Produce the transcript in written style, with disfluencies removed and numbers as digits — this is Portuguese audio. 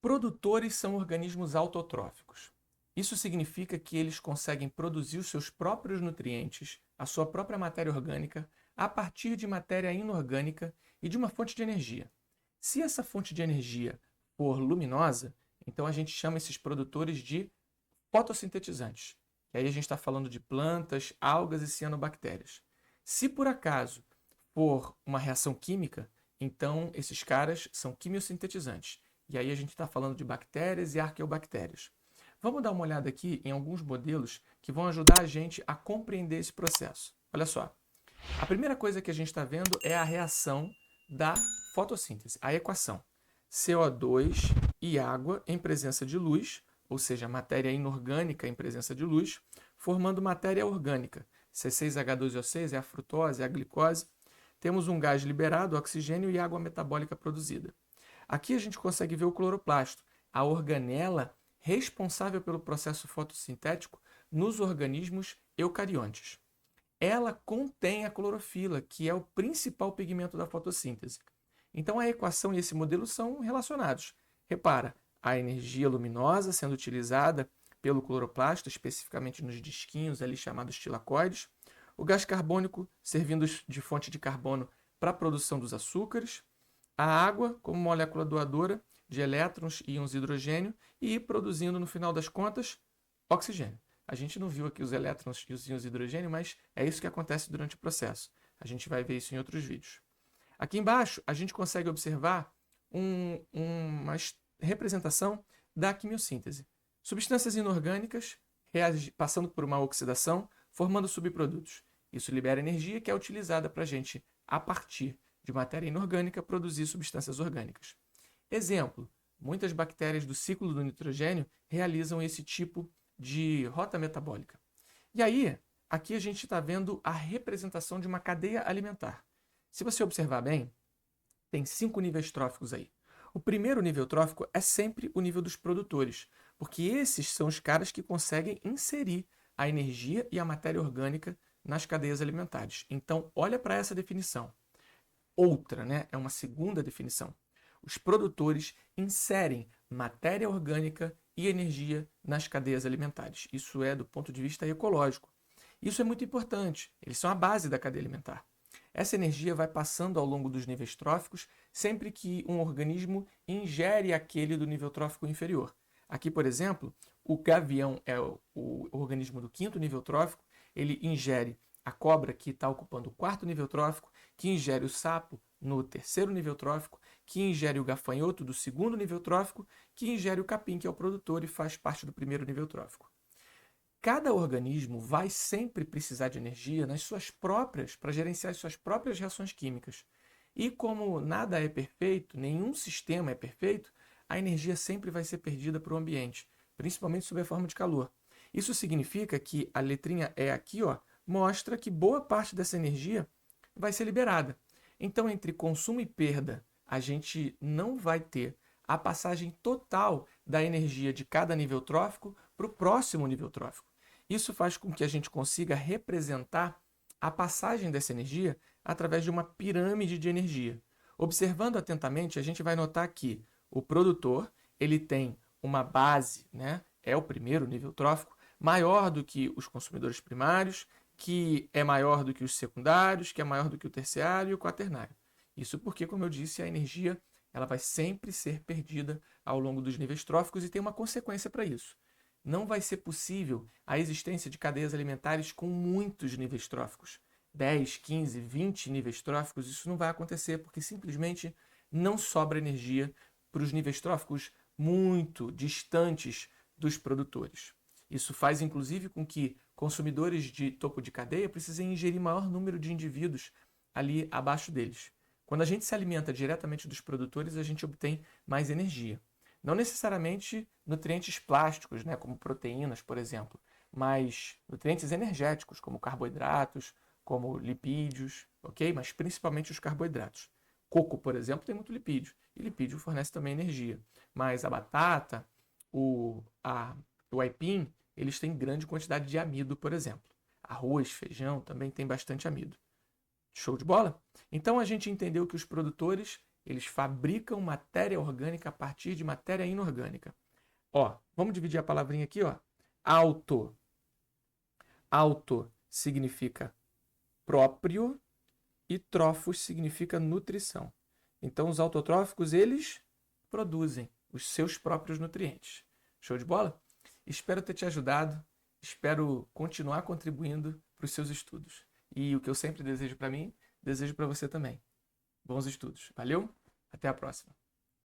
Produtores são organismos autotróficos. Isso significa que eles conseguem produzir os seus próprios nutrientes, a sua própria matéria orgânica, a partir de matéria inorgânica e de uma fonte de energia. Se essa fonte de energia for luminosa, então a gente chama esses produtores de fotossintetizantes. E aí a gente está falando de plantas, algas e cianobactérias. Se por acaso for uma reação química, então esses caras são quimiosintetizantes. E aí a gente está falando de bactérias e arqueobactérias. Vamos dar uma olhada aqui em alguns modelos que vão ajudar a gente a compreender esse processo. Olha só. A primeira coisa que a gente está vendo é a reação da fotossíntese, a equação. CO2 e água em presença de luz, ou seja, matéria inorgânica em presença de luz, formando matéria orgânica. C6H12O6 é a frutose, é a glicose. Temos um gás liberado, oxigênio e água metabólica produzida. Aqui a gente consegue ver o cloroplasto, a organela responsável pelo processo fotossintético nos organismos eucariontes. Ela contém a clorofila, que é o principal pigmento da fotossíntese. Então a equação e esse modelo são relacionados. Repara, a energia luminosa sendo utilizada pelo cloroplasto, especificamente nos disquinhos ali chamados tilacoides, o gás carbônico servindo de fonte de carbono para a produção dos açúcares, a água como molécula doadora de elétrons e íons de hidrogênio e produzindo, no final das contas, oxigênio. A gente não viu aqui os elétrons e os íons de hidrogênio, mas é isso que acontece durante o processo. A gente vai ver isso em outros vídeos. Aqui embaixo, a gente consegue observar uma representação da quimiossíntese. Substâncias inorgânicas passando por uma oxidação, formando subprodutos. Isso libera energia que é utilizada para a gente, a partir de matéria inorgânica, produzir substâncias orgânicas. Exemplo, muitas bactérias do ciclo do nitrogênio realizam esse tipo de rota metabólica. E aí, aqui a gente está vendo a representação de uma cadeia alimentar. Se você observar bem, tem 5 níveis tróficos aí. O primeiro nível trófico é sempre o nível dos produtores, porque esses são os caras que conseguem inserir a energia e a matéria orgânica nas cadeias alimentares. Então, olha para essa definição. Outra, né? É uma segunda definição. Os produtores inserem matéria orgânica e energia nas cadeias alimentares. Isso é do ponto de vista ecológico. Isso é muito importante. Eles são a base da cadeia alimentar. Essa energia vai passando ao longo dos níveis tróficos sempre que um organismo ingere aquele do nível trófico inferior. Aqui, por exemplo, o gavião é o organismo do 5º nível trófico, ele ingere a cobra, que está ocupando o 4º nível trófico, que ingere o sapo no 3º nível trófico, que ingere o gafanhoto do 2º nível trófico, que ingere o capim, que é o produtor e faz parte do 1º nível trófico. Cada organismo vai sempre precisar de energia nas suas próprias, para gerenciar as suas próprias reações químicas. E como nada é perfeito, nenhum sistema é perfeito, a energia sempre vai ser perdida para o ambiente, principalmente sob a forma de calor. Isso significa que a letrinha E aqui, mostra que boa parte dessa energia vai ser liberada. Então, entre consumo e perda, a gente não vai ter a passagem total da energia de cada nível trófico para o próximo nível trófico. Isso faz com que a gente consiga representar a passagem dessa energia através de uma pirâmide de energia. Observando atentamente, a gente vai notar que o produtor ele tem uma base, né? É o primeiro nível trófico, maior do que os consumidores primários, que é maior do que os secundários, que é maior do que o terciário e o quaternário. Isso porque, como eu disse, a energia ela vai sempre ser perdida ao longo dos níveis tróficos e tem uma consequência para isso. Não vai ser possível a existência de cadeias alimentares com muitos níveis tróficos. 10, 15, 20 níveis tróficos, isso não vai acontecer porque simplesmente não sobra energia para os níveis tróficos muito distantes dos produtores. Isso faz, inclusive, com que consumidores de topo de cadeia precisem ingerir maior número de indivíduos ali abaixo deles. Quando a gente se alimenta diretamente dos produtores, a gente obtém mais energia. Não necessariamente nutrientes plásticos, né, como proteínas, por exemplo, mas nutrientes energéticos, como carboidratos, como lipídios, ok? Mas principalmente os carboidratos. Coco, por exemplo, tem muito lipídio, e lipídio fornece também energia. Mas a batata, o aipim, eles têm grande quantidade de amido, por exemplo. Arroz, feijão também tem bastante amido. Show de bola? Então a gente entendeu que os produtores Eles fabricam matéria orgânica a partir de matéria inorgânica. Ó, vamos dividir a palavrinha aqui, ó. Auto. Auto significa próprio e trófos significa nutrição. Então, os autotróficos, eles produzem os seus próprios nutrientes. Show de bola? Espero ter te ajudado. Espero continuar contribuindo para os seus estudos. E o que eu sempre desejo para mim, desejo para você também. Bons estudos. Valeu? Até a próxima.